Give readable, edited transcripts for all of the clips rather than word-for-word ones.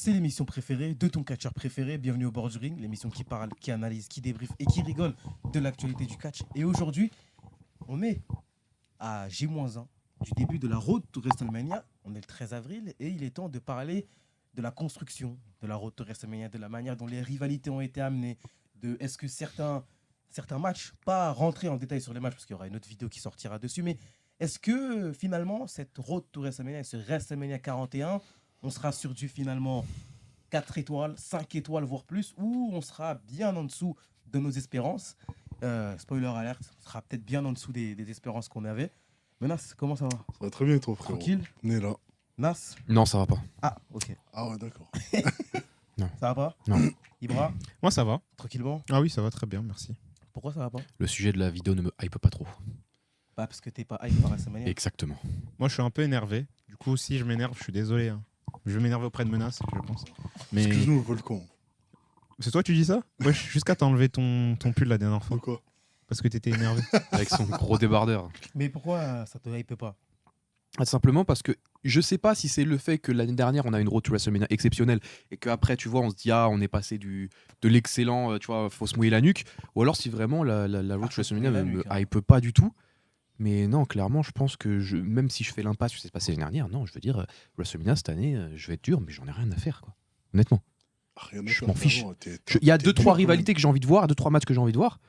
C'est l'émission préférée de ton catcheur préféré. Bienvenue au bord du ring, l'émission qui parle, qui analyse, qui débriefe et qui rigole de l'actualité du catch. Et aujourd'hui, on est à J-1 du début de la road to WrestleMania. On est le 13 avril et il est temps de parler de la construction de la road to WrestleMania, de la manière dont les rivalités ont été amenées, de est-ce que certains matchs, pas rentrer en détail sur les matchs parce qu'il y aura une autre vidéo qui sortira dessus, mais est-ce que finalement cette road to WrestleMania, ce WrestleMania 41, on sera sur du finalement 4 étoiles, 5 étoiles, voire plus, ou on sera bien en dessous de nos espérances. Spoiler alert, on sera peut-être bien en dessous des espérances qu'on avait. Mais Nas, comment ça va? Ça va très bien, toi, frérot. Tranquille? On est là. Nas? Non, ça va pas. Ah, ok. Ah ouais, d'accord. Ça va pas? Non. Ibra? Moi, ça va. Tranquillement? Ah oui, ça va très bien, merci. Pourquoi ça va pas? Le sujet de la vidéo ne me hype pas trop. Bah, parce que t'es pas hype par WrestleMania. Exactement. Moi, je suis un peu énervé. Du coup, si je m'énerve, je suis désolé. Hein. Je vais m'énerver auprès de Menace, je pense. Mais Excuse-nous, Volcan. c'est toi qui dis ça? Ouais, jusqu'à t'enlever ton pull la dernière De fois. quoi? Parce que t'étais énervé. Avec son gros débardeur. Mais pourquoi ça te hype pas? Simplement parce que je sais pas si c'est le fait que l'année dernière on a une road to WrestleMania exceptionnelle et qu'après tu vois on se dit ah on est passé de l'excellent, tu vois, faut se mouiller la nuque, ou alors si vraiment la road to WrestleMania la me nuque, hein. hype pas du tout. Mais non, clairement, je pense que même si je fais l'impasse sur ce qui s'est passé l'année dernière, non, je veux dire, WrestleMania cette année, je vais être dur, mais j'en ai rien à faire, quoi. Honnêtement. Rien à Je faire, m'en fiche. frérot, Il y a t'es 2-3 dur, quand rivalités que j'ai envie de voir, 2-3 matchs que j'ai envie de voir.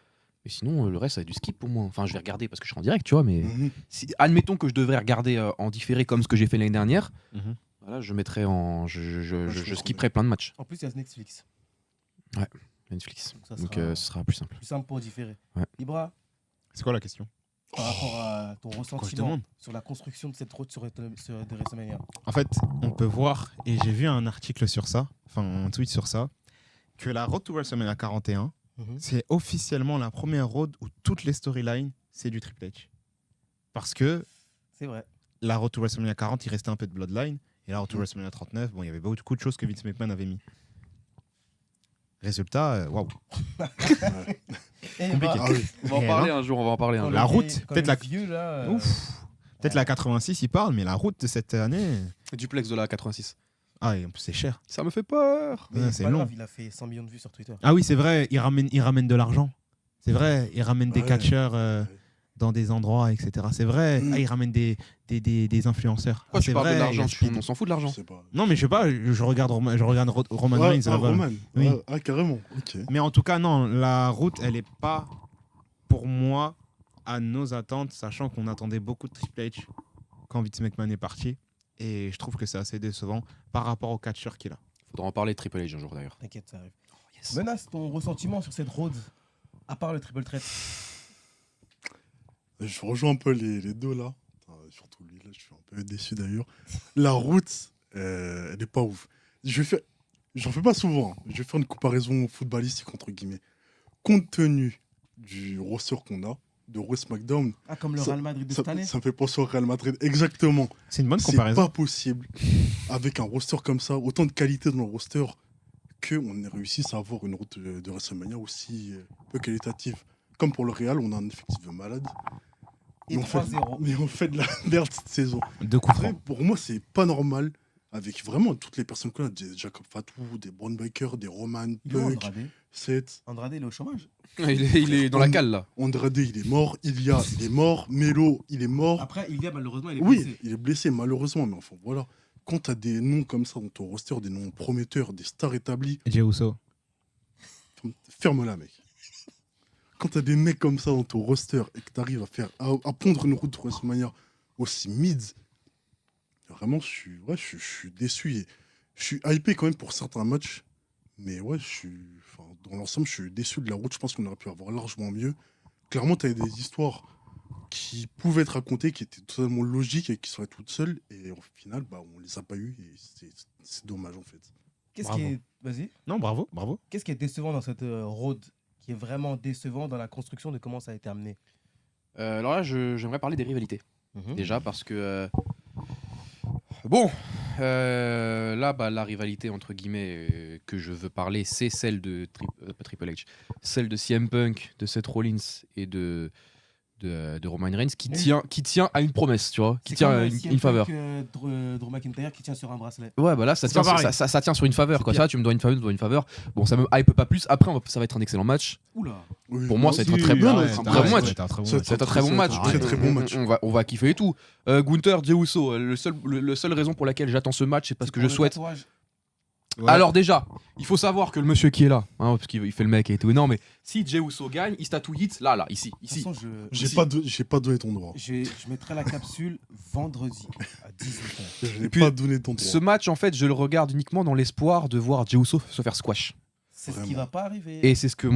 Mais sinon, le reste, ça va être du skip pour moi. Enfin, je vais regarder parce que je serai en direct, tu vois. Mais même. admettons que je devrais regarder en différé comme ce que j'ai fait l'année dernière. Mhm. Voilà, je mettrais en. Je comprends skipperais plein de matchs. En plus, il y a Netflix. Netflix. Donc ça Donc, sera- ce sera plus simple. Plus simple pour différer. Ouais. Ibra, C'est quoi la question? par rapport à ton je ressentiment demande sur la construction de cette route de WrestleMania. En fait, on peut voir, et j'ai vu un article sur ça, enfin un tweet sur ça, que la Road to WrestleMania 41, c'est officiellement la première road où toutes les storylines, c'est du Triple H. Parce que C'est vrai. la Road to WrestleMania 40, il restait un peu de Bloodline, et la Road to WrestleMania 39, bon, il y avait beaucoup de choses que Vince McMahon avait mis. Résultat, waouh. Et Compliqué. bah, Ah oui. On va en Et parler là, un jour, on va en parler un quand jour. La le route, vieil- quand peut-être le la- vieux, là, Ouf. Peut-être la 86, il parle, mais la route de cette année. Duplex de la 86. Ah, et en plus, c'est cher. Ça me fait peur. mais Ouais, c'est c'est pas long. grave, il a fait 100 millions de vues sur Twitter. Ah oui, c'est vrai, il ramène de l'argent. C'est vrai, il ramène des Ouais. catcheurs dans des endroits, etc. C'est vrai, Mm. il ramène des influenceurs. Pourquoi Ah, tu c'est parles vrai, de l'argent il y a On s'en fout de Je l'argent. sais pas. Non, mais je sais pas, je regarde Roman Ouais, Reigns. là-bas. Roman. Oui. Ah, carrément. Ok. Mais en tout cas, non, la route, elle est pas, pour moi, à nos attentes, sachant qu'on attendait beaucoup de Triple H quand Vince McMahon est parti. Et je trouve que c'est assez décevant par rapport au catcheur qu'il a. Faudra en parler de Triple H un jour d'ailleurs. T'inquiète, ça arrive. Yes. Menace, ton ressentiment sur cette road, à part le triple threat. Je rejoins un peu les deux là. Surtout lui, là, je suis un peu déçu d'ailleurs. La route, elle n'est pas ouf. J'en fais pas souvent. Hein. Je vais faire une comparaison footballistique entre guillemets. Compte tenu du roster qu'on a, de Raw SmackDown, Ah, comme le Ça- Real Madrid de cette année. ça me fait penser au Real Madrid. Exactement. C'est une bonne C'est comparaison. pas possible avec un roster comme ça, autant de qualité dans le roster, qu'on ait réussi à avoir une route de WrestleMania aussi peu qualitative. Comme pour le Real, on a un effectif de malade. Et on fait, 3-0. mais on fait de la merde cette saison. De coups Après, francs. pour moi, c'est pas normal. Avec vraiment toutes les personnes qu'on a, des Jacob Fatou, des Braun Breaker, des Roman, Il est où, Puck, Andrade? Seth, Andrade, il est au chômage. Il est dans la cale là. Andrade, il est mort, Ilya, il est mort, Melo, il est mort. Après, il vient malheureusement, il est Oui, blessé. il est blessé malheureusement, mais enfin voilà. Quand tu as des noms comme ça dans ton roster, des noms prometteurs, des stars établies, Jey Uso. ferme-la, mec. Quand tu as des mecs comme ça dans ton roster et que tu arrives à pondre une route de WrestleMania aussi mid, vraiment, je suis déçu. Et je suis hypé quand même pour certains matchs, mais ouais, dans l'ensemble, je suis déçu de la route. Je pense qu'on aurait pu avoir largement mieux. Clairement, tu avais des histoires qui pouvaient être racontées, qui étaient totalement logiques et qui seraient toutes seules. Et au final, bah, on les a pas eues et c'est dommage en fait. Qu'est-ce Bravo. qui est... Vas-y. Non, bravo. Qu'est-ce qui est décevant dans cette road, qui est vraiment décevant dans la construction de comment ça a été amené? Alors là, j'aimerais parler des rivalités. Mhm. Déjà parce que bon, là la rivalité entre guillemets que je veux parler, c'est celle de pas Triple H, celle de CM Punk, de Seth Rollins et de de Roman Reigns qui tient à une promesse, tu vois, qui tient à une faveur. Drew McIntyre qui tient sur un bracelet. Ouais, bah là, ça tient, pas pareil. ça tient sur une faveur. C'est Quoi. pire. Ça, tu me dois une faveur. Bon, ça me hype pas plus. Après, ça va être un excellent match. Oula. Oui, Pour moi, non, ça va être un si, très bon- non, ouais, c'est un un très bon bon match. C'est un très bon Ça va match. C'est un très bon match. Très très bon match. On va kiffer et tout. Gunther, Jey Uso, le seule raison pour laquelle j'attends ce match, c'est parce que je souhaite. Ouais. Alors déjà, il faut savoir que le monsieur qui est là, hein, parce qu'il fait le mec et tout, non mais si Jey Uso gagne, il se tatoue hit, là, ici. De toute façon, J'ai pas donné ton droit. je mettrai la capsule vendredi à 18h. Je n'ai Et puis, pas donné ton droit. Ce match, en fait, je le regarde uniquement dans l'espoir de voir Jey Uso se faire squash. C'est ce qui Vraiment. va pas arriver. Et c'est ce que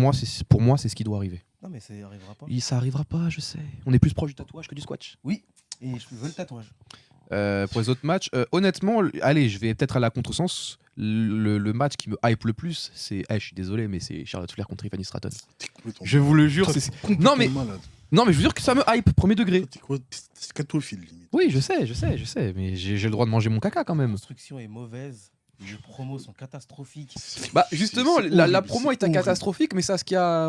pour moi, c'est ce qui doit arriver. Non, mais ça arrivera pas. Ça arrivera pas, je sais. On est plus proche du tatouage que du squash. Et je veux le tatouage. Pour les autres matchs, honnêtement, allez, je vais peut-être à la contresens. Le match qui me hype le plus, c'est. Je suis désolé, mais c'est Charlotte Flair contre Tiffany Stratton. T'es complètement- Je vous le jure, Toi, c'est. t'es complètement Non, mais- malade. Non, mais je vous jure que ça me hype, premier degré. Toi, t'es quoi T'es scatophile, limite. Oui, je sais, mais j'ai le droit de manger mon caca quand La même. construction est mauvaise. Les promos sont catastrophiques. Bah justement, C'est la horrible, promo c'est était horrible. catastrophique, mais c'est ce qui a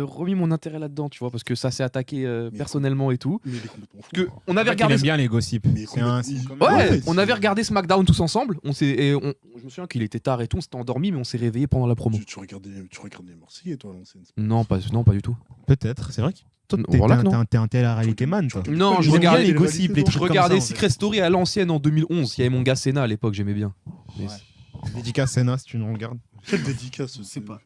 remis mon intérêt là-dedans, tu vois, parce que ça s'est attaqué personnellement et tout. Mais il est complètement fou. Que on avait Il regardé. aime bien les gossips. Mais C'est un- complètement- Ouais, Ouais, on c'est- avait regardé SmackDown tous ensemble. Je me souviens qu'il était tard et tout, on s'était endormi, mais on s'est réveillé pendant la promo. Tu regardais les Marseillais, toi, à l'ancienne. Non, pas du tout. Peut-être, c'est vrai que toi, Voilà que non. t'es un télé-réalité man, toi. Non, je J'aime bien regardais, les gossips, les je trucs regardais comme ça, en Secret Story à l'ancienne en 2011. Il y avait mon gars Senna à l'époque, j'aimais bien. Mais- Ouais. Dédicace Senna, si tu nous regardes. Quelle dédicace. Je sais pas.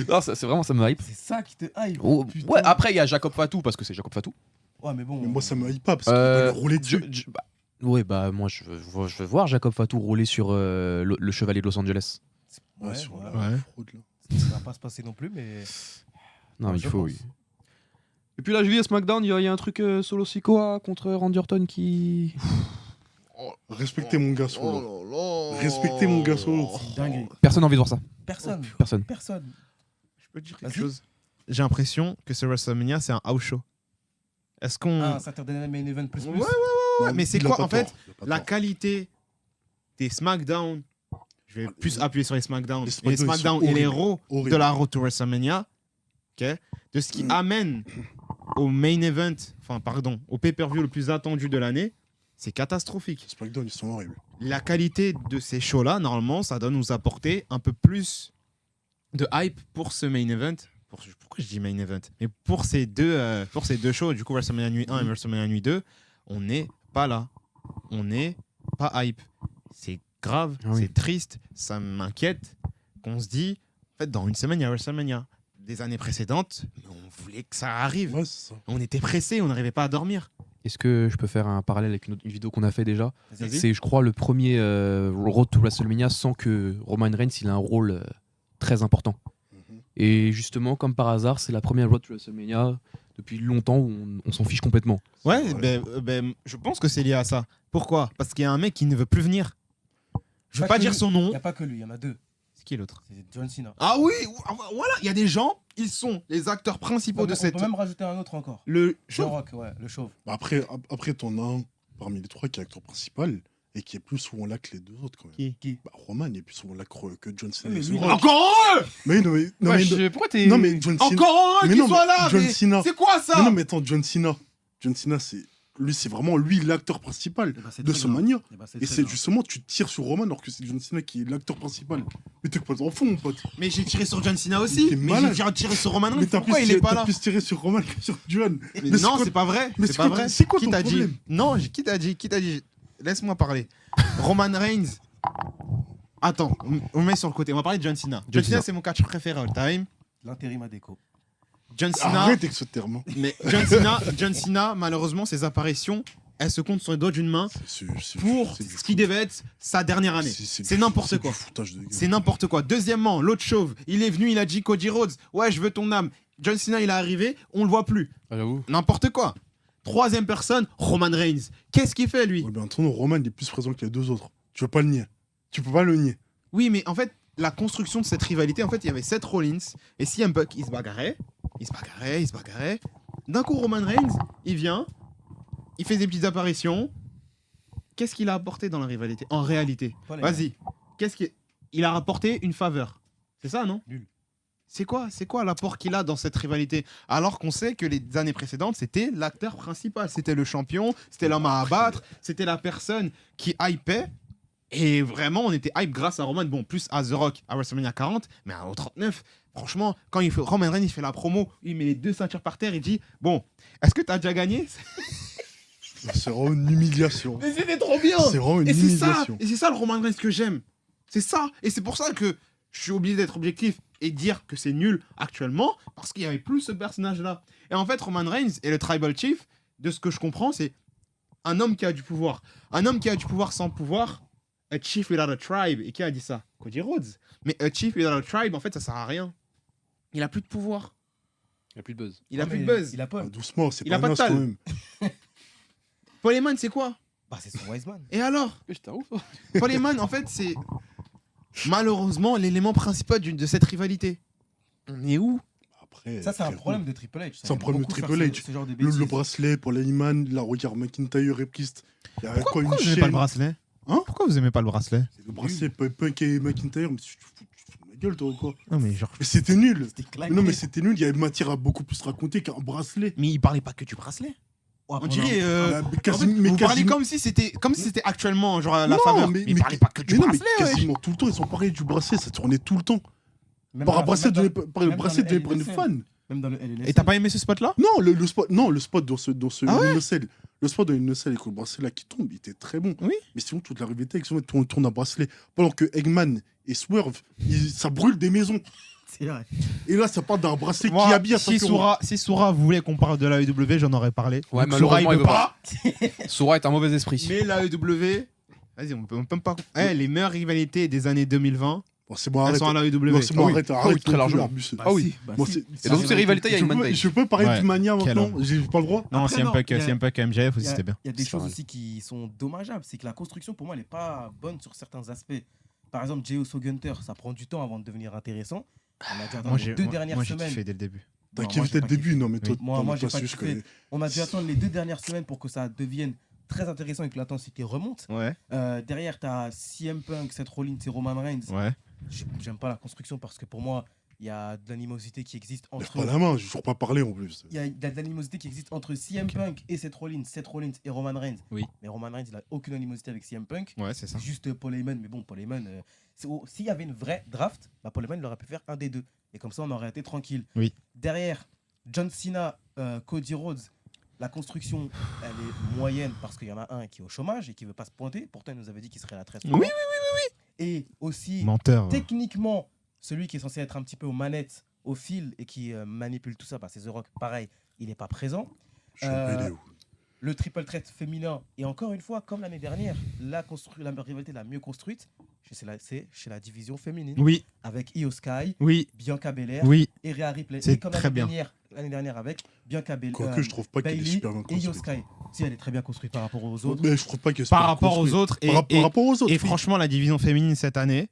Non, c'est vraiment, ça me hype. C'est ça qui te hype. Oh, Putain. ouais, après il y a Jacob Fatou parce que c'est Jacob Fatou. Ouais, mais bon. Mais moi, ça me hype pas parce qu'il va lui rouler dessus. Ouais, bah moi je veux voir Jacob Fatou rouler sur le chevalier de Los Angeles. Ouais, Ouais, sur voilà. la Ouais. fraude, là. Ça va pas se passer non plus, mais. Non, Ouais, il je faut, pense. oui. Et puis là, je vis à SmackDown, il y a un truc solo Sikoa contre Randy Orton qui. Respectez mon gars solo. Respectez mon gars solo. C'est une dinguerie. Personne n'a envie de voir ça. Personne. Personne. Personne. Je peux te dire Vas-y. quelque chose. J'ai l'impression que ce WrestleMania, c'est un house show. Est-ce qu'on. Ah, Saturday Night Main Event plus. Ouais, ouais, Non, mais c'est il a quoi, pas en fait, tort, il a pas la tort. qualité des SmackDown, je vais plus appuyer sur les SmackDown, Les les SmackDown, SmackDown ils sont et les horribles. Raw Horrible. de la Road to WrestleMania, ok, de ce qui amène au main event, enfin pardon, au pay-per-view le plus attendu de l'année, c'est catastrophique. SmackDown, ils sont horribles. La qualité de ces shows-là, normalement, ça doit nous apporter un peu plus de hype pour ce main event. Pourquoi je dis main event? Mais pour ces deux shows, du coup WrestleMania Nuit 1 et WrestleMania Nuit 2, on n'est pas là. On n'est pas hype. C'est grave, Ah oui. c'est triste, ça m'inquiète qu'on se dit, en fait, dans une semaine, il y a WrestleMania. Des années précédentes, on voulait que ça arrive. Ouais, c'est ça. On était pressés, on n'arrivait pas à dormir. Est-ce que je peux faire un parallèle avec une vidéo qu'on a fait déjà? Vas-y. C'est, je crois, le premier Road to WrestleMania sans que Roman Reigns il a un rôle très important. Mhm. Et justement, comme par hasard, c'est la première Road to WrestleMania depuis longtemps où on s'en fiche complètement. Ouais, vrai. je pense que c'est lié à ça. Pourquoi? Parce qu'il y a un mec qui ne veut plus venir. Je veux Pas pas que dire lui. son Il nom. n'y a pas que lui, il y en a deux. C'est qui l'autre? C'est John Cena. Ah oui, voilà, il y a des gens, ils sont les acteurs principaux de On cette. peut même rajouter un autre encore. Le The show. Rock, ouais, le chauve. Bah après, t'en as un parmi les trois qui est acteur principal et qui est plus souvent là que les deux autres quand même. Qui Bah, Roman est plus souvent là que John Cena. Mais et lui, The il Rock. Encore eux Mais non, mais non, mais, pourquoi t'es. non, mais John Cena. Encore eux Mais qui non, soient mais là. John mais Cena. C'est quoi ça? Mais non, mais attends, John Cena, c'est vraiment lui l'acteur principal Eh ben, c'est de très ce grave. mania. Eh ben, Et très c'est grave. justement, tu tires sur Roman alors que c'est John Cena qui est l'acteur principal. Mais t'es pas en fond, mon pote. Mais j'ai tiré sur John Cena aussi. T'es Mais malade. j'ai tiré sur Roman Mais Reigns. t'as Pourquoi plus, il est pas là? plus tiré sur Roman que sur John. Mais Mais non, quoi- c'est pas vrai. mais C'est c'est pas quoi- vrai. c'est quoi Qui ton t'a dit? problème? Non, qui t'a dit? Laisse-moi parler. Roman Reigns. Attends, on met sur le côté. On va parler de John Cena. John Cena, Cena. c'est mon catch préféré all time. L'intérim à déco. John Cena. Arrête avec ce terme. hein. Mais John Cena, malheureusement, ses apparitions, elles se comptent sur les doigts d'une main pour c'est du ce qui devait être sa dernière année. C'est n'importe quoi. du foutage de gueule. C'est n'importe quoi. Deuxièmement, l'autre chauve, il est venu, il a dit Cody Rhodes, ouais, je veux ton âme. John Cena, il est arrivé, on le voit plus. Ah, j'avoue. N'importe quoi. Troisième personne, Roman Reigns. Qu'est-ce qu'il fait, lui? Ouais, ben, attends, Roman il est plus présent que les deux autres. Tu peux pas le nier. Tu peux pas le nier. Oui, mais en fait, la construction de cette rivalité, en fait, il y avait Seth Rollins et CM Punk, ils se bagarraient. D'un coup, Roman Reigns, il vient, il fait des petites apparitions. Qu'est-ce qu'il a apporté dans la rivalité? En réalité, Pas les vas-y. Il a rapporté une faveur. C'est ça, non? Nul. C'est quoi l'apport qu'il a dans cette rivalité? Alors qu'on sait que les années précédentes, c'était l'acteur principal. C'était le champion, c'était l'homme à abattre, c'était la personne qui hypait. Et vraiment, on était hype grâce à Roman. Bon, plus à The Rock à WrestleMania 40, mais au 39, franchement, quand Roman Reigns il fait la promo, il met les 2 ceintures par terre, il dit bon, est-ce que t'as déjà gagné? C'est vraiment une humiliation. Mais c'était trop bien. C'est vraiment une Et c'est ça, humiliation. et c'est ça le Roman Reigns que j'aime. C'est ça. Et c'est pour ça que je suis obligé d'être objectif et dire que c'est nul actuellement, parce qu'il n'y avait plus ce personnage-là. Et en fait, Roman Reigns et le Tribal Chief, de ce que je comprends, c'est un homme qui a du pouvoir. Un homme qui a du pouvoir sans pouvoir, a chief without a tribe. Et qui a dit ça? Cody Rhodes. Mais a chief without a tribe, en fait, ça sert à rien. Il a plus de pouvoir. Il n'y a plus de buzz. Il a Ah, plus de mais buzz. Il a pas. Ah, doucement, c'est Il pas a pas de naze talle. quand même. Paul Heyman, c'est quoi? Bah, c'est son Wiseman. Et alors? J'étais un ouf. hein. Paul Heyman, en fait, c'est malheureusement l'élément principal de cette rivalité. On est où? Après, Ça, c'est un frérot, problème de Triple H. C'est un problème de Beaucoup Triple faire H. Ce genre de Le bêtises. bracelet pour Heyman, la regard McIntyre et Priest. Il y a quoi, Pourquoi une vous aimez chaîne pas le bracelet? Hein? Pourquoi vous aimez pas le bracelet? Le bracelet Punk et McIntyre, mais tu te fous de ma gueule, toi, ou quoi? Non, mais genre. Mais c'était nul. C'était claqué. Mais non, mais c'était nul. Il y avait matière à beaucoup plus raconter qu'un bracelet. Mais il parlait pas que du bracelet. Ouais, On dirait. Ah, mais en fait, quasi- mais vous parlez quasiment- comme si c'était actuellement genre la Non, faveur. Mais il parlait pas que du mais non, mais bracelet. wesh. quasiment tout le temps, ils sont pareils du bracelet, ça tournait tout le temps. Même Par dans- un bracelet même donné dans- par le même bracelet dans donné le par une LNSL. fan. Même dans le LNSL. Et t'as pas aimé ce spot là? Non, le spot, non, le spot dans ce Ah ouais Innocell. Le spot dans Innocell avec le bracelet là qui tombe, il était très bon. Oui. Mais sinon, toute la rivalité, on tourne un bracelet. Pendant que Eggman et Swerve, ça brûle des maisons. C'est vrai. Et là, ça parle d'un bracelet qui Moi, habille à si 5 euros. Soura voulait qu'on parle de l'AEW, j'en aurais parlé. Ouais, Donc, Soura, malheureusement, il il veut veut pas. Soura est un mauvais esprit. Mais l'AEW, vas-y, on peut pas. Les meilleures rivalités des années 2020, Bon, c'est bon, elles arrête. sont à l'AEW. Non, c'est bon, Ah oui. arrête, Ah arrête. oui, très non plus, largement. abuse. Ah oui. Moi, c'est- Et dans toutes ces rivalités, il y a une man Je peux parler Ouais. d'une manière Quel maintenant, j'ai pas le droit. Non, Après, CM non, Punk, il y a- CM Punk MJF aussi, Il y a- c'était bien. Il y a des C'est choses vrai. aussi qui sont dommageables. C'est que la construction, pour moi, elle n'est pas bonne sur certains aspects. Par exemple, Jey Uso Gunter, ça prend du temps avant de devenir intéressant. On a dû attendre les deux dernières moi, j'ai semaines. kiffé dès le début. T'as Non, kiffé moi, j'ai dès le pas début, kiffé. non, mais toi, Moi, t'en moi, as j'ai pas pas su, je kiffé. connais. On a dû attendre les 2 dernières semaines pour que ça devienne très intéressant et que l'intensité remonte. Ouais, Derrière, tu as CM Punk, Seth Rollins et Roman Reigns. ouais. J'aime pas la construction parce que pour moi, il y a de l'animosité qui existe Lève entre. pas la main, j'ai toujours pas parlé en plus. Il y a de l'animosité qui existe entre CM Punk et Seth Rollins et Roman Reigns. Oui. Mais Roman Reigns, il a aucune animosité avec CM Punk. Ouais, c'est ça. Juste Paul Heyman, mais bon, Paul Heyman, s'il y avait une vraie draft, bah Paul Heyman il aurait pu faire un des deux. Et comme ça, on aurait été tranquille. Oui. Derrière, John Cena, Cody Rhodes, la construction, elle est moyenne parce qu'il y en a un qui est au chômage et qui veut pas se pointer. Pourtant, il nous avait dit qu'il serait là très souvent. Oui, Et aussi, Menteur. techniquement, celui qui est censé être un petit peu aux manettes, au fil et qui manipule tout ça, bah, c'est The Rock. Pareil, il n'est pas présent. Je suis mêlé, ouais. Le triple threat féminin, et encore une fois, comme l'année dernière, la rivalité la mieux construite, c'est chez la division féminine, Oui, avec Io Sky, oui, Bianca Belair oui. et Rhea Ripley. C'est Et comme très bien. l'année dernière avec Bianca Belair, Quoique, je trouve pas qu'elle est Bayley super bien et Io construite. Sky. Si, elle est très bien construite par rapport aux autres. Mais je trouve pas qu'elle est Par super rapport aux construite. autres. Par rapport aux autres. Et oui. franchement, la division féminine cette année,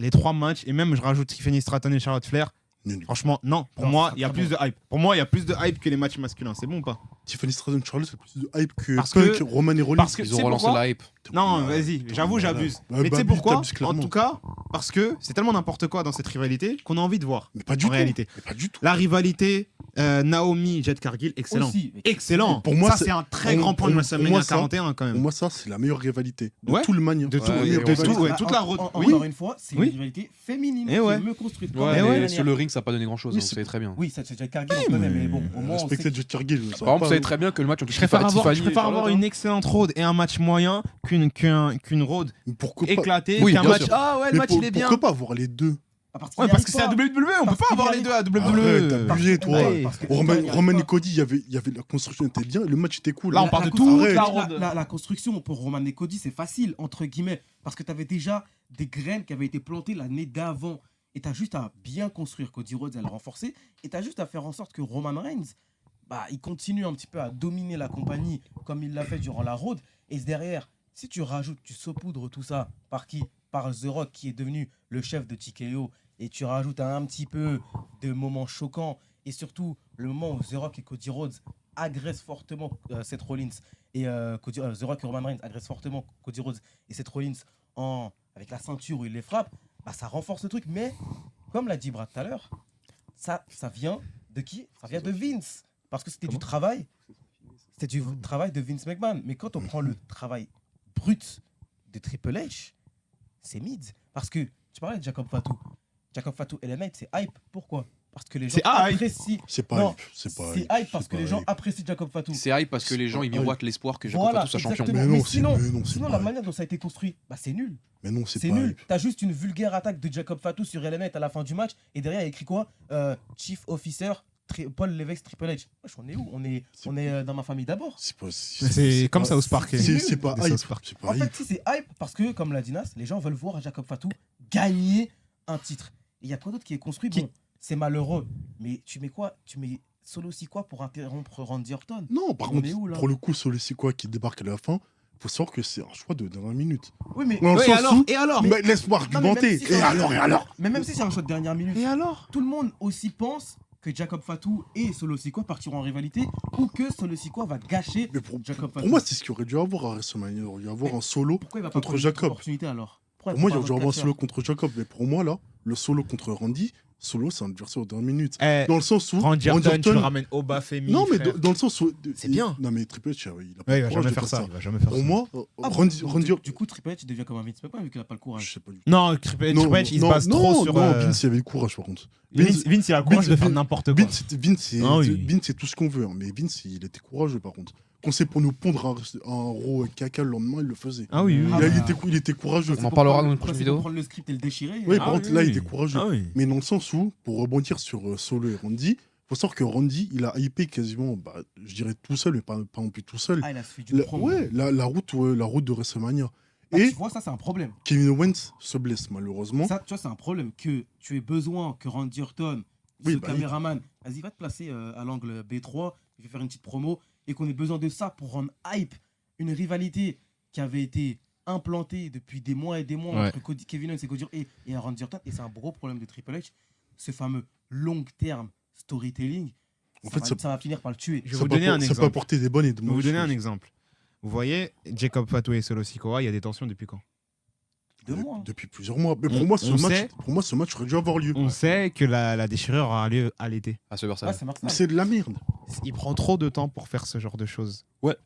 les 3 matchs, et même je rajoute Tiffany Stratton et Charlotte Flair, Nul. franchement, non. Pour Non, moi, c'est il y a très plus bon. de hype. Pour moi, il y a plus de hype que les matchs masculins. C'est bon ou pas? Tiffany Stratton Charlotte, c'est plus de hype que Parce Punk, que- Roman et Rollins. parce que- Ils tu ont sais relancé pourquoi la hype. Non, Ouais, vas-y, putain, j'avoue, voilà. j'abuse. Ouais, Mais tu sais t'abuses, pourquoi? t'abuses En clairement. tout cas, parce que c'est tellement n'importe quoi dans cette rivalité qu'on a envie de voir. Mais pas du En tout. réalité. Mais pas du tout. La rivalité Naomi Jet Cargill, excellent. Aussi, mais- Excellent. Pour moi, ça, c'est un très pour- grand point de pour WrestleMania moi, ça- 41 quand Pour même. moi, ça, c'est la meilleure rivalité. De Ouais. tout le manière. De tout, Ouais, oui, et de on tout, sait- ouais, toute la route. Oui, Encore une fois, c'est Oui. une rivalité féminine Et qui ouais. est mieux construite. Ouais, Comme mais l'année sur le ring, ça n'a pas donné grand chose, Oui, on c'est- savait très bien. Oui, ça c'est déjà Cargill, on connaît, mais bon, au moins, on sait Respectez Jet Cargill. ça va Par exemple, pas, vous savez hein. très bien que le match entre Je préfère avoir, Tiffany je et préfère Charlotte, avoir une excellente road et un match moyen qu'une road Mais pourquoi pas éclatée, Oui, qu'un bien match. sûr. Ah ouais, le Mais match il est bien. pourquoi pas avoir les deux? Ouais, parce que c'est à WWE, on peut Parce pas qu'il avoir y les deux arrive à pas. Arrête, WWE. abusé, toi. Ouais. Parce que Roman, il y arrive Roman pas. et Cody, il y avait la construction était bien, le match était cool. Là, on parle de La toute construction- la arrête. road. La construction pour Roman et Cody, c'est facile, entre guillemets, parce que tu avais déjà des graines qui avaient été plantées l'année d'avant. Et tu as juste à bien construire Cody Rhodes, à le renforcer. Et tu as juste à faire en sorte que Roman Reigns, bah, il continue un petit peu à dominer la compagnie comme il l'a fait durant la road. Et derrière, si tu rajoutes, tu saupoudres tout ça par qui? Par The Rock, qui est devenu le chef de TKO. Et tu rajoutes un petit peu de moments choquants. Et surtout, le moment où The Rock et Cody Rhodes agressent fortement Seth Rollins. Et The Rock et Roman Reigns agressent fortement Cody Rhodes et Seth Rollins avec la ceinture où il les frappe. Bah, ça renforce le truc. Mais, comme l'a dit Brad tout à l'heure, ça vient de qui? Ça vient de Vince. Parce que c'était du Comment travail. C'était du travail de Vince McMahon. Mais quand on prend le travail brut de Triple H, c'est mid. Parce que tu parlais de Jacob Fatou. Jacob Fatou et les Knights, c'est hype. Pourquoi? Parce que les gens C'est hype. apprécient. C'est pas Non, hype. C'est pas C'est hype. hype parce c'est que pas les gens hype. apprécient Jacob Fatou. C'est hype parce que les gens ils Ah, miroitent l'espoir que Jacob Voilà, Fatou soit champion. exactement. Mais non, Mais c'est sinon, pas la hype. manière dont ça a été construit, bah, c'est nul. Mais non, c'est C'est pas nul. hype. T'as juste une vulgaire attaque de Jacob Fatou sur LNet à la fin du match et derrière il y a écrit quoi? Chief Officer Paul Levesque Triple H. Wesh, on est où? On est dans ma famille d'abord. C'est pas. C'est comme pas- South Park. C'est pas de hype. South Park. C'est pas En fait, hype. si c'est hype parce que, comme l'a dit Nas, les gens veulent voir Jacob Fatou gagner un titre. Et il y a quoi d'autre qui est construit? Bon, c'est malheureux, mais tu mets quoi? Tu mets Solo Sikoa pour interrompre Randy Orton? Non, par On contre, est où, là? pour le coup, Solisikoa qui débarque à la fin, faut savoir que c'est un choix de dernière minute. Oui, mais, Dans le Ouais, sens où- et alors Mais laisse-moi Non, mais argumenter. même si Et c'est- alors mais même si c'est un choix de dernière minute, Et alors tout le monde aussi pense que Jacob Fatou et Solo Sikoa partiront en rivalité ou que Solo Sikoa va gâcher Mais pour Jacob Fatou. pour moi, c'est ce qu'il aurait dû avoir à WrestleMania. Il aurait dû avoir un solo Pourquoi il va pas contre prendre une Jacob. opportunité alors? Pourquoi Pour moi, il prend aurait dû pas avoir un d'autres solo contre Jacob. Mais pour moi, là, le solo contre Randy, solo, c'est un adversaire de dernière minute. Eh, Dans le sens où. Randy Orton, tu le ramènes au bas féminin. Non, mais dans le sens où. C'est bien. Non, mais Triple H, il a pas Ouais, il le va courage jamais de faire ça. Il va jamais faire Pour ça. moi, Ah, Randy. du coup, Triple H devient comme un Vince McMahon vu qu'il n'a pas le courage. Je sais pas du tout. Non, Triple H, il se base trop sur. Non, Vince, il avait le courage, par contre. Vince, il a le courage de faire Vince- n'importe quoi. Vince, c'est tout ce qu'on veut. Hein. Mais Vince, il était courageux, par contre. Quand c'est pour nous pondre un raw caca le lendemain, il le faisait. Ah oui, oui. Ah, Il était courageux. On en parlera dans une prochaine Quand c'est vidéo. pour prendre le script et le déchirer. Oui, ah, par contre, là, il était courageux. Ah oui. Mais dans le sens où, pour rebondir sur Solo et Randy, faut savoir que Randy, il a hypé quasiment, je dirais tout seul, mais pas non plus tout seul. Ah, il a suffi du promo. La route de WrestleMania. Bah, Et tu vois, ça, c'est un problème. Kevin Owens se blesse, malheureusement. Ça, tu vois, c'est un problème que tu aies besoin que Randy Orton, Oui, ce bah, caméraman, vas-y, va te placer à l'angle B3, je vais faire une petite promo, et qu'on ait besoin de ça pour rendre hype une rivalité qui avait été implantée depuis des mois et des mois Ouais. entre Kevin Owens et Cody et Randy Orton, et c'est un gros problème de Triple H, ce fameux long terme storytelling, En ça, fait, va, ça- ça va finir par le tuer. Je vais vous donner un Ça peut exemple. apporter des bonnes et de Je vais vous mauvaises donner un choses. exemple. Vous voyez, Jacob Fatou et Solo Sikoa, il y a des tensions depuis quand 2 mois. hein. Depuis plusieurs mois. Mais pour On- moi, on sait- ce match aurait dû avoir lieu. On sait que la déchirure aura lieu à l'été. À SummerSlam. Ouais, ça marche. Mais c'est de la merde. Il prend trop de temps pour faire ce genre de choses. Ouais.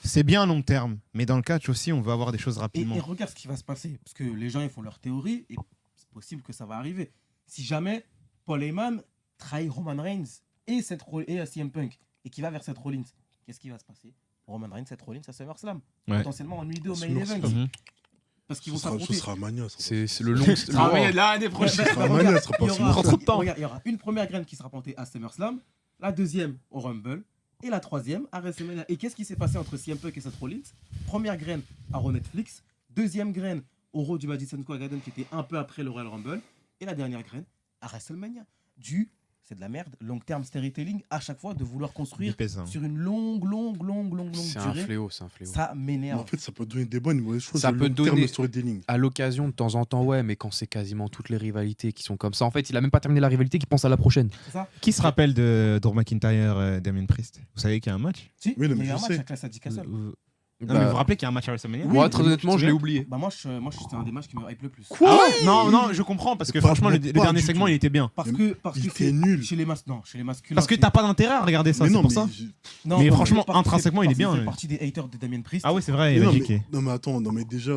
C'est bien à long terme, mais dans le catch aussi, on veut avoir des choses Et rapidement. regarde ce qui va se passer. Parce que les gens, ils font leur théorie et c'est possible que ça va arriver. Si jamais Paul Heyman trahit Roman Reigns et CM Punk et qui va vers Seth Rollins, qu'est-ce qui va se passer? Roman Reigns, Seth Rollins à SummerSlam. Ouais. Potentiellement en nuit 2 au main SummerSlam. event. Mhm. Parce qu'ils Ce vont sera s'affronter. Mania. ça. C'est le long. Ah, mais l'année Ouais, prochaine. bah, sera regarde, Mania, ça sera pas il y aura- SummerSlam. Trop de temps. regarde, il y aura une première graine qui sera plantée à SummerSlam, la deuxième au Rumble et la troisième à WrestleMania. Et qu'est-ce qui s'est passé entre CM Punk et Seth Rollins? Première graine à Raw Netflix, deuxième graine au Raw du Madison Square Garden qui était un peu après le Royal Rumble et la dernière graine à WrestleMania. C'est de la merde, long term storytelling à chaque fois de vouloir construire Épais, hein. sur une longue C'est un durée. fléau, c'est un fléau. Ça Mais m'énerve. en fait, ça peut donner des bonnes et mauvaises choses. Ça le peut long terme donner- de storytelling. À l'occasion, de temps en temps, ouais, mais quand c'est quasiment toutes les rivalités qui sont comme ça. En fait, il a même pas terminé la rivalité, qu'il pense à la prochaine. C'est ça? Qui se rappelle de Drew McIntyre, Damien Priest? Vous savez qu'il y a un match Si, Oui, non, il mais y a eu je un match sais. à Clash at Castle. Non, mais vous vous rappelez qu'il y a un match à WrestleMania? Moi, très honnêtement, je l'ai souviens oublié. Bah moi, c'est un des matchs qui me hype le plus. Quoi Ah ouais Non, je comprends, parce que Pas- franchement, le pas dernier du segment, tout. il était bien. Parce Il que était c'est nul. chez les masculins. Parce que t'as pas d'intérêt à regarder ça, Mais c'est non, pour mais ça. Non, Mais parce franchement, que- parce que intrinsèquement, il est bien, Il fait ouais. partie des haters de Damien Priest. Ah oui, c'est vrai, Mais il non, a mais, geeké. non, mais attends, non, mais déjà.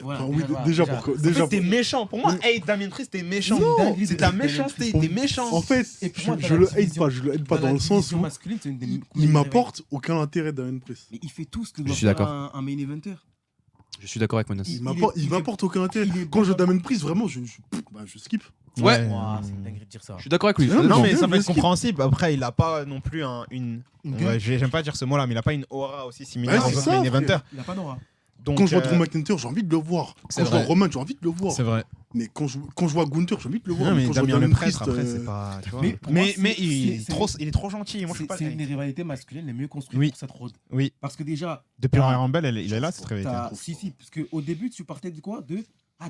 Voilà, enfin, oui, déjà, déjà, déjà. pourquoi- En fait, déjà, T'es méchant. Pour moi, hey, Damien Priest, t'es méchant. Non, dinguerie C'est de de la Damien méchanceté, Priest. t'es méchant. En fait, Et pour moi, dans je la le hate division- pas, je le hate pas dans le sens où masculine, c'est une des il m'apporte aucun intérêt Damien Priest. Mais il fait tout ce que Je doit suis faire d'accord. un main eventer. Je suis d'accord avec Monas. Il- Il m'apporte aucun intérêt. il est Quand je bon. Damien Priest, vraiment, je skip. Ouais. Ouah, c'est une dinguerie de dire ça. Je suis d'accord avec lui. Non, Non, mais bien, ça peut bien être skip. compréhensible. Après, il a pas non plus une. Une Ouais, gueule. j'aime pas dire ce mot-là, mais il a pas une aura aussi similaire Ouais, aux c'est autres ça, main frère. eventers. Il a pas d'aura. Donc, Quand je vois Drew McIntyre, j'ai envie de le voir. c'est Quand je vois vrai. Roman, j'ai envie de le voir. C'est vrai. Mais quand je vois Gunther, j'ai envie de le voir. Non, mais quand je vois Damien le Damien prêtre, Priest, après, c'est pas. Tu vois. Mais pour moi, Mais c'est- il c'est- est trop gentil. Moi, je suis pas C'est une des le rivalités masculines les mieux construites Oui. pour cette road. Oui. Parce que déjà, Depuis le Royal Rumble, il est là, cette rivalité. Si, parce qu'au début, tu partais de quoi?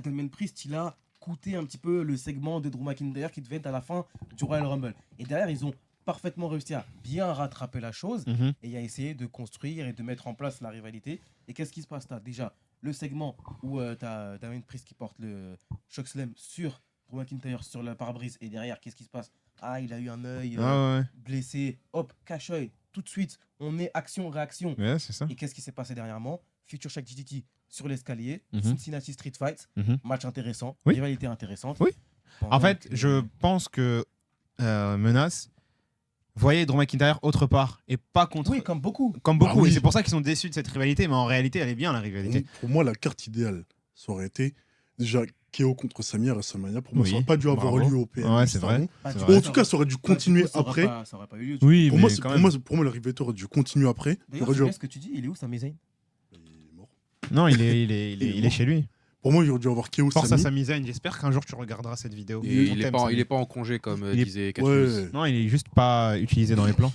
Damien Priest, il a coûté un petit peu le segment de Drew McIntyre qui devait être à la fin du Royal Rumble. Et derrière, ils ont parfaitement réussi à bien rattraper la chose Mhm. et à essayer de construire et de mettre en place la rivalité. Et qu'est-ce qui se passe? T'as déjà le segment où t'as Damien Priest qui porte le Chokeslam sur Drew McIntyre sur le pare-brise. Et derrière, qu'est-ce qui se passe? Ah, il a eu un œil Ah blessé. Hop, cache-œil. Tout de suite, on est action-réaction. ouais, c'est ça. Et qu'est-ce qui s'est passé dernièrement? Future Shaq GTT sur l'escalier, Mhm. Cincinnati Street Fight, Mhm. match intéressant, Oui. rivalité intéressante. Oui. Pendant En fait, que- je pense que Menace voyait Drew McIntyre autre part et pas contre. Oui, comme beaucoup. Comme beaucoup. Ah oui. Et c'est pour ça qu'ils sont déçus de cette rivalité, mais en réalité, elle est bien la rivalité. Pour moi, la carte idéale, ça aurait été déjà KO contre Samir à WrestleMania. Pour moi, Oui, ça n'aurait pas dû avoir bravo. lieu au PM. Ouais, juste c'est vrai. avant. Bah, C'est du vrai. Ou en coup, tout cas, ça aurait dû continuer ça aurait après. pas- ça aurait pas eu lieu. Oui, Pour moi, quand même. pour moi, la rivalité aurait dû continuer après. Il D'ailleurs, aurait c'est dû- bien ce que tu dis. Il est où, Sami Zayn? Il est mort. Non, il est chez lui. Pour moi, il aurait dû avoir KO Force à Sami. Sami Zayn. J'espère qu'un jour tu regarderas cette vidéo. Et On il est t'aime, pas, Sami. il est pas en congé comme Il est- disait Catchus. Ouais. Non, il est juste pas utilisé dans les plans.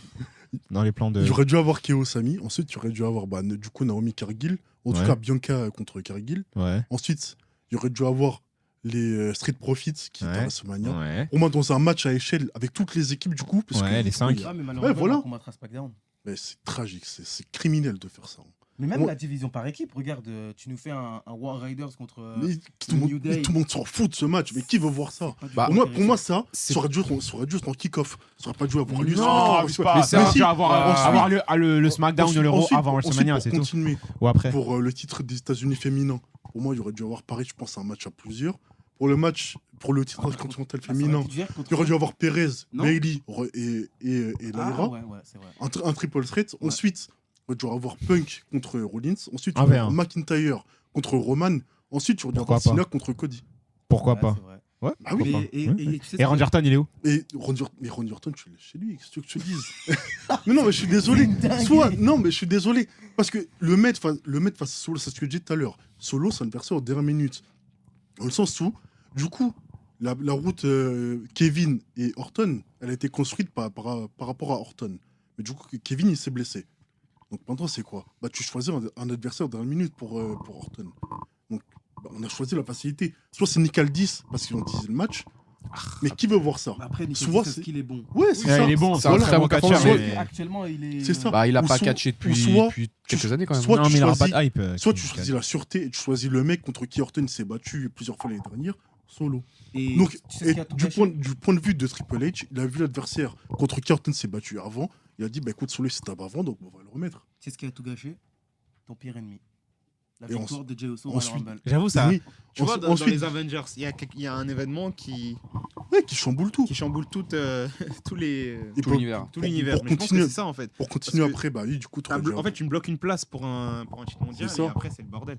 Dans les plans de. Il aurait dû avoir KO Sami. Ensuite, il aurait dû avoir du coup Naomi Cargill. En tout Ouais. cas, Bianca contre Cargill. Ouais. Ensuite, il aurait dû avoir les Street Profits qui étaient à Ouais. WrestleMania. Ouais. Pour moi, dans un match à échelle avec toutes les équipes, du coup. Parce Ouais, que, les 5. oui, Ah, mais malheureusement, voilà. il va combattre à SmackDown. mais c'est tragique, c'est criminel de faire ça. Mais même Ouais. la division par équipe, regarde, tu nous fais un War Raiders contre. Mais tout, le monde, New Day. mais tout le monde s'en fout de ce match. Mais qui veut voir ça? pas du Bah, tout Pour moi, intéressant. ça aurait dû être en kick-off. Ça aurait pas dû avoir lieu. Non, ça abuse aurait pas. Mais Ça aurait si, dû avoir ensuite- le SmackDown ou l'Euro ensuite- avant ensuite, WrestleMania, pour c'est tout. continuer, Ou après. pour le titre des États-Unis féminin, pour moi, il aurait dû avoir pareil, je pense, un match à plusieurs. Pour le titre continental Ah, ça aurait féminin, pu te dire contre- il aurait dû avoir Perez, Non. Bailey et Ah, Lyra. ouais, c'est vrai. Un triple threat. Ouais. Ensuite, il aurait dû avoir Punk contre Rollins. Ensuite, Un il aurait dû avoir V1. McIntyre contre Roman. Ensuite, il aurait dû Pourquoi avoir pas Cena contre Cody. Pourquoi Ouais, pas c'est vrai. Ouais. Ah oui. Mais- pourquoi pas. et- Ouais. et tu sais Et ce Randy Orton, il est où? Et Randy Orton, tu l'as chez lui, qu'est-ce que tu veux que je te dise? Mais non, mais je suis désolé. Non, mais je suis désolé. Parce que le mettre face à Solo, c'est ce que j'ai dit tout à l'heure. Solo, c'est un adversaire aux dernières minutes. Dans le sens où, du coup, la route Kevin et Orton, elle a été construite par rapport à Orton. Mais du coup, Kevin, il s'est blessé. Donc maintenant, c'est quoi? Bah, tu choisis un adversaire aux dernières minutes pour Orton. Donc, bah, on a choisi la facilité. Soit c'est Nick Aldis, parce qu'ils ont teasé le match. Mais qui veut voir ça? Bah, après, Nicolas, Souvent, est-ce c'est- qu'il est bon? Ouais, c'est Ouais, ça. il est bon, c'est un très bon catcheur, Soit- mais- Actuellement, il est. C'est ça. Bah, il a Ou pas soit- catché ou depuis, soit- depuis quelques années quand même. soit Non, tu mais il aura pas choisis- de hype. Soit tu choisis la sûreté et tu choisis le mec contre qui Orton s'est battu plusieurs fois l'année dernière, Solo. Et Donc, tu sais ce qui a tout gâché du point de vue de Triple H, il a vu l'adversaire contre qui Orton s'est battu avant. Il a dit, bah écoute, Solo il s'est tabac avant, donc on va le remettre. Tu sais ce qui a tout gâché? Ton pire ennemi. La Et victoire de Jey Uso au ensuite- Royal Rumble. J'avoue, ça. Oui. Tu vois, dans Ensuite, les Avengers, il y a un événement qui ouais, qui chamboule tout. chamboule tous les. Et Tout l'univers. Tout pour- l'univers. pour Mais je pense que continuer- c'est ça en fait. Pour continuer Parce que après, bah oui, du coup, T'as t'aurais dû en fait, tu me bloques une place pour un titre mondial C'est ça. et après, c'est le bordel.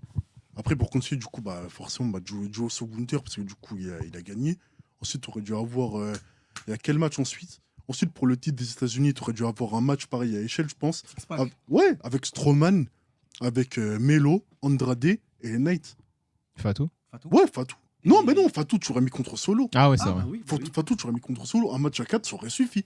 Après, pour continuer, du coup, bah, forcément, bah, Joe Gunther, parce que du coup, il a gagné. Ensuite, tu aurais dû avoir. Il y a quel match ensuite? Ensuite, pour le titre des États-Unis, tu aurais dû avoir un match pareil à échelle, je pense. Six-pack. Ouais, avec Strowman, avec Melo, Andrade et les Knights. Fatou. Fatou. Ouais, Fatou. Non, mais non, Fatou, tu aurais mis contre Solo. Ah ouais, c'est Ah, vrai. bah oui, bah oui. Fatou, tu aurais mis contre Solo. Un match à 4, ça aurait suffi.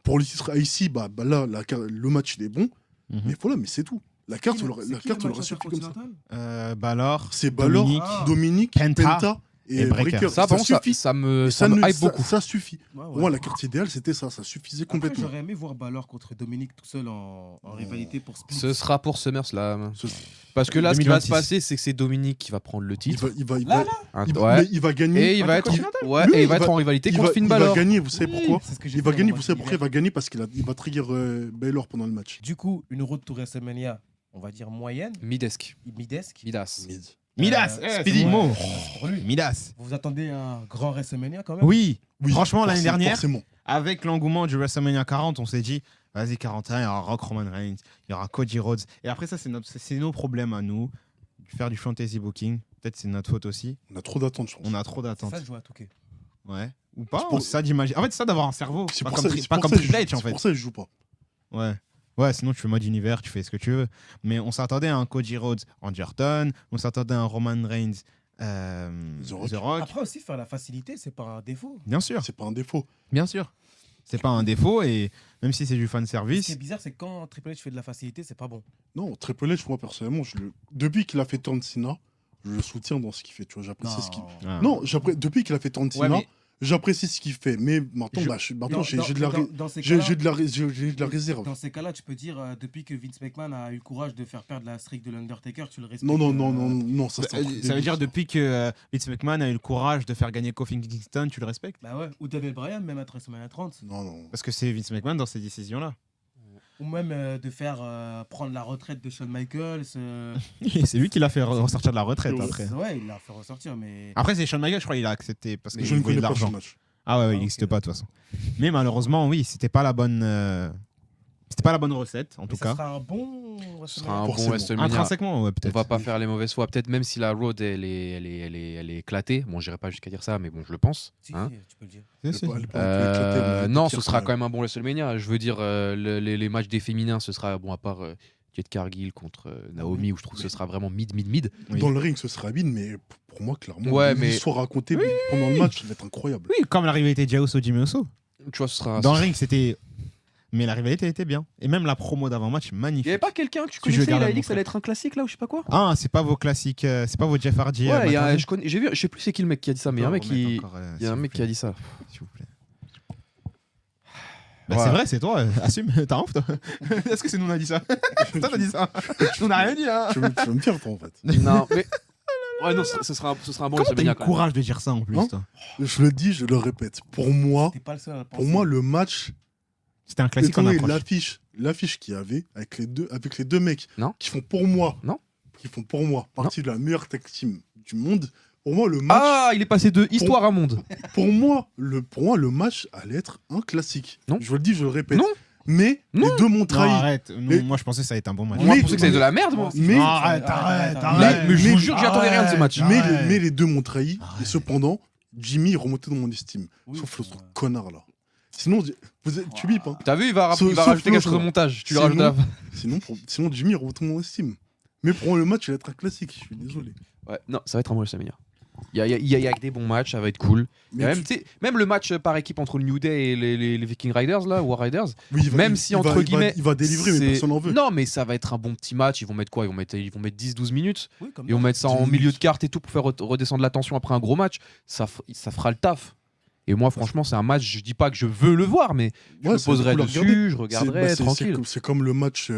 Pour le titre IC, bah là, le match, il est bon. Mhm. Mais voilà, mais c'est tout. La carte, Qui- on l'aurait c'est qui le on l'aurait match suffi comme ça. intercontinental Balor. C'est Balor, Dominique. Dominique, Penta Penta et et Breaker. Breaker. Ça, par contre, suffit. ça me Et ça me ne- hype beaucoup. Ça suffit. Ouais, ouais. Pour moi, la carte idéale, c'était ça. Ça suffisait Après, complètement. j'aurais aimé voir Balor contre Dominique tout seul en rivalité pour Split. Ce sera pour SummerSlam. Ce- Parce que là, ce qui va se 2026. passer, c'est que c'est Dominique qui va prendre le Il titre. va, Là, Hein, il va- ouais. mais il va gagner. Et il va être, Intercontinental ouais, Lui, et il il va va- être en rivalité il contre va, Finn il va Balor. gagner, vous savez Oui, pourquoi? c'est ce que j'ai Il va fait gagner, en vous savez match pourquoi il d'hiver. va gagner? Parce qu'il va trigger Baylor pendant le match. Du coup, une road to WrestleMania, on va dire moyenne, Midesque. midesque. Midas. Midas. Speedy. Speedy. Mot. Pour lui. Midas. Vous attendez un grand WrestleMania quand même? Oui. Oui, Franchement, l'année forcément, dernière, forcément. avec l'engouement du WrestleMania 40, on s'est dit, vas-y, 41, il y aura Rock Roman Reigns, il y aura Cody Rhodes. Et après, ça, c'est nos problèmes à nous. Faire du fantasy booking, peut-être c'est notre faute aussi. On a trop d'attentes, je pense. On a trop C'est d'attentes. ça, je joue à Touquet. Ouais. Ou pas. C'est pour- C'est ça d'imaginer. En fait, c'est ça d'avoir un cerveau. C'est Pas pour comme, ça- tri- c'est pas pour comme ça que Triple je- H, en c'est fait. pour ça que je joue pas. Ouais. Ouais, sinon tu fais mode univers, tu fais ce que tu veux. Mais on s'attendait à un Cody Rhodes, Randy Orton, on s'attendait à un Roman Reigns, The The Rock. Après aussi, faire la facilité, c'est pas un défaut. Bien sûr, C'est pas un défaut. bien sûr. C'est pas un défaut et même si c'est du fan Ce qui est service, bizarre, c'est que quand Triple H fait de la facilité, c'est pas bon. Non, Triple H, moi, personnellement, depuis qu'il a fait Turn Cena, je le soutiens dans ce qu'il fait. Tu vois, j'apprécie ce qu'il. Ah. Non, depuis qu'il a fait Turn Cena, mais- J'apprécie ce qu'il fait, mais maintenant, j'ai de la réserve. Dans ces cas-là, tu peux dire, depuis que Vince McMahon a eu le courage de faire perdre la streak de l'Undertaker, tu le respectes. Non, ça Ça veut dire depuis que Vince McMahon a eu le courage de faire gagner Kofi Kingston, tu le respectes? Bah ouais, ou Daniel Bryan, même à WrestleMania 30. Non. Parce que c'est Vince McMahon dans ces décisions-là. Ou même de faire prendre la retraite de Shawn Michaels. C'est lui qui l'a fait ressortir de la retraite après. Ouais, il l'a fait ressortir, mais. Après, c'est Shawn Michaels, je crois qu'il a accepté parce que Je ne voulait connais de pas ce l'argent. match. Ah ouais, il ok. n'existe pas de toute façon. Mais malheureusement, oui, c'était pas la bonne. C'était pas la bonne recette, en Mais tout ça cas. sera un bon. Ce sera un bon Forcément. WrestleMania. Intrinsèquement, ouais, On peut-être. va pas faire les mauvaises fois. Peut-être même si la road elle est éclatée. Bon, j'irai pas jusqu'à dire ça, mais bon, je le pense. Si, hein. si, tu peux le dire. Si, si. Non, ce sera quand même un bon WrestleMania. Je veux dire, les matchs des féminins, ce sera bon à part Jade Cargill contre Naomi, où je trouve que ce sera vraiment mid. Oui. Dans le ring, ce sera bien, mais pour moi, clairement, Ouais, mais- l'histoire racontée pendant le match, ça va être incroyable. Oui, comme la rivalité Jey Uso Jimmy Uso. Tu vois, ce sera. Dans le ring, c'était. Mais la rivalité était bien. Et même la promo d'avant-match, Il y magnifique. avait pas quelqu'un que tu Que je connaissais, il garde a à dit mon que ça allait être un classique là ou je sais pas quoi. Ah, c'est pas vos classiques, c'est pas vos Jeff Hardy. Ouais, il y a, McIntyre. j'ai vu, je sais plus c'est qui le mec qui a dit ça, mais il y a un mec qui, il y a un mec qui a dit ça. S'il vous plaît. Bah, Ouais. c'est vrai, c'est toi, assume, t'as honte toi. Est-ce que c'est nous on a dit ça? Toi t'as dit ça. On n'a rien dit hein. Tu veux me dire, toi, en fait. Non, mais ouais, non, ce sera un bon Comment t'as eu WrestleMania le quand même. courage de dire ça en plus Hein toi? Je le dis, je le répète. Pour moi, T'es pas le seul à le penser. pour moi, le match, C'était un classique étant en donné approche. l'affiche qu'il y avait avec les deux mecs Non. qui font pour moi, Non. partie de la meilleure tag team du monde. Pour moi, le match, Ah, il est passé de histoire à monde. pour moi, le match allait être un classique. Non. Je le dis, je le répète. Non. Mais Non. les deux m'ont Non, trahi. arrête, Mais- moi je pensais que ça allait être un bon match. Moi, je Mais- pensais que c'était de la merde, moi. Mais- Arrête. Mais je vous jure, j'y attendais rien de ce match. Mais les deux m'ont trahi. Arrête. Et cependant, Jimmy est remonté dans mon estime. Oui, Sauf le c'est vrai. connard là. Sinon, tu bipes. Hein. T'as vu, il va Sauf rajouter quelque l'autre, chose au là. montage. Tu le Sinon- rajoutes à la fin. Sinon, Jimmy est remonté dans mon estime. Mais pour moi, le match, il va être un classique. Je suis désolé. Ouais, non, ça va être un bon WrestleMania. Il y a que des bons matchs, ça va être cool. Il y a Mais même, tu sais, même le match par équipe entre le New Day et les Viking Riders, là, War Riders. oui, Même si, entre guillemets, il va délivrer, mais c'est- personne n'en veut. Non, mais ça va être un bon petit match. Ils vont mettre quoi? Ils vont mettre 10-12 minutes. Oui, comme Ils vont mettre ça 10 en milieu minutes. de carte et tout pour faire redescendre la tension après un gros match. Ça fera le taf. Et moi, franchement, c'est un match, je dis pas que je veux le voir, mais je Ouais, me c'est poserai cool à regarder. dessus, je regarderai, tranquille. C'est comme le match,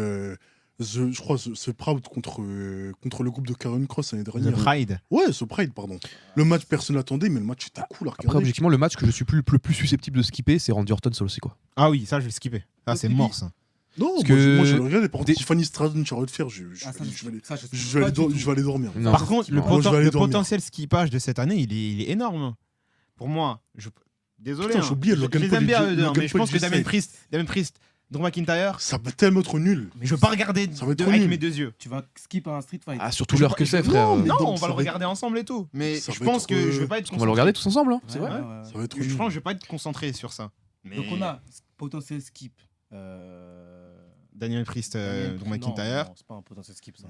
je crois, ce Proud contre le groupe de Karen Cross l'année The dernière. Pride. Ouais, ce Pride, pardon. Le match, personne l'attendait, mais le match était cool à Après, regarder. objectivement, le match que je suis le plus susceptible de skipper, c'est Randy Orton solo, c'est quoi? Ah oui, ça je vais le skipper. Ah, c'est mort ça. Non, Parce moi, que- moi, je le regardais. Par contre, des- Tiffany Stratton, Charlotte Flair, je Ah, ça, vais aller- ça, je sais je vais pas aller du dor- tout. je vais aller dormir. Non. Par contre, le, Moi, je vais aller le dormir. potentiel skippage de cette année, il est énorme. Pour moi, désolé. Putain, hein. j'ai oublié je Logan les Paul aime et bien Jay- eux deux, hein, Logan mais je Paul pense et que Jay Damien Priest, Drew McIntyre, Ça va tellement être nul. Mais je veux pas regarder Ça va être avec nul. mes deux yeux. Tu vas skip un street fight. Ah, surtout l'heure que c'est, non, frère. mais Non, donc, on ça va le va regarder ensemble et tout. Mais ça je va pense être, que je vais pas être On va le regarder tous ensemble, hein. Ouais, C'est vrai. ouais, ouais. Ça va être Je nul. pense que je vais pas être concentré sur ça. Mais Donc on a potentiel skip. Daniel Priest, Drew Non, McIntyre. non, c'est pas un potentiel skip ça.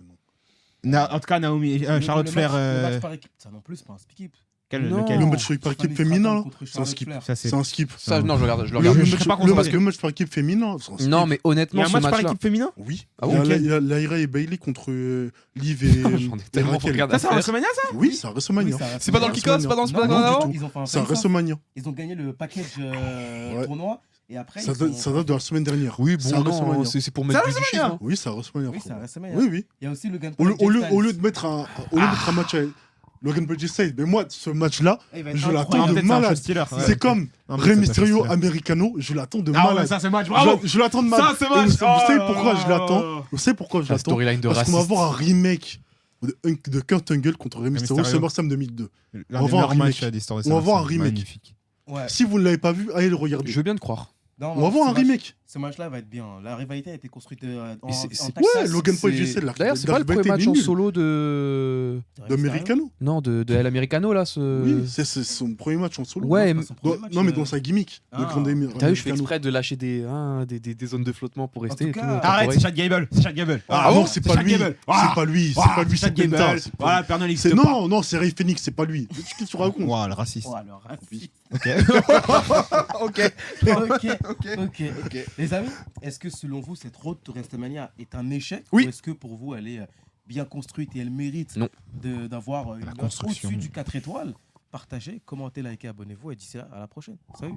En tout cas, Naomi, Charlotte Le Flair. match par équipe, ça non plus, c'est pas un skip. Non. Lequel Le match par équipe féminin, là, c'est un skip. Ça, C'est un skip. Ça, non, je le regarde. Le je serais match- pas le concentré. match par équipe féminin, c'est un skip. Non, mais Il y honnêtement, a un ce match par match-là. équipe féminin? Oui. Ah bon, Il y a Lyra et Bailey contre Liv et J'en ai tellement Raquel. regardé Ça, à c'est un faire. WrestleMania ça? Oui, c'est un WrestleMania. C'est pas dans le kick-off, c'est pas dans le Non, SmackDown non, du avant tout. Ils ont fait un C'est un face-off. WrestleMania. Ils ont gagné le package Ouais. tournoi et après Ça ils date ont- ça date de la semaine dernière. Oui, C'est un bon, non, WrestleMania. c'est pour mettre C'est un du chiffre. hein. Oui, c'est un WrestleMania. Oui, c'est un frérot. WrestleMania. Oui, oui. Il y a aussi le Logan Au Paul. lieu, au lieu de mettre un match avec Logan Paul J-Side, mais moi, ce match-là, je l'attends de Peut-être c'est un malade. show stealer, ouais. C'est comme Non, Rey peut-être Mysterio c'est un show Americano, je l'attends de Ah ouais, malade. ça c'est match, bravo! Je l'attends de malade. Ça c'est Et match! Vous savez Oh pourquoi là je là. l'attends Vous savez pourquoi je La l'attends storyline de Parce qu'on va raciste. avoir un remake de Kurt Angle contre Rey Mysterio Mysterio. SummerSlam 2002. L'un On va des voir un meilleurs matchs remake. d'histoire de On va voir un SummerSlam. remake. Magnifique. Ouais. Si vous ne l'avez pas vu, allez le regarder. Je veux bien te croire. Non, On va voir ce un match- remake. Ce match-là va être bien. La rivalité a été construite en Et c'est- Texas. Ouais, Logan Paul C'est- J-Side, D'ailleurs, c'est pas le premier match en solo de. d'Americano. Non, de El Americano là. Oui, c'est son premier match en solo. Ouais, Non, c'est pas son premier match, Non, mais dans sa gimmick. Ah. Le Grand Americano. T'as vu, je fais exprès de lâcher des zones de flottement pour rester. tout et tout, cas, Arrête, temporel. c'est Chad Gable. C'est Chad Gable. Ah non, c'est pas Chad lui. Gable. C'est pas lui. C'est pas lui. C'est Chad Gable. Penta. c'est pas Voilà, lui. Pernod C'est n'existe pas. non, c'est Ray Phoenix. C'est pas lui. Qu'est-ce que tu racontes Ouah, le raciste. Oh, alors, raciste. Ok. Ok. Les amis, est-ce que selon vous, cette road to WrestleMania est un échec Oui. ou est-ce que pour vous, elle est bien construite et elle mérite Non. d'avoir une note construction. au-dessus du 4 étoiles partagez, commentez, likez, abonnez-vous et d'ici là, à la prochaine. Salut.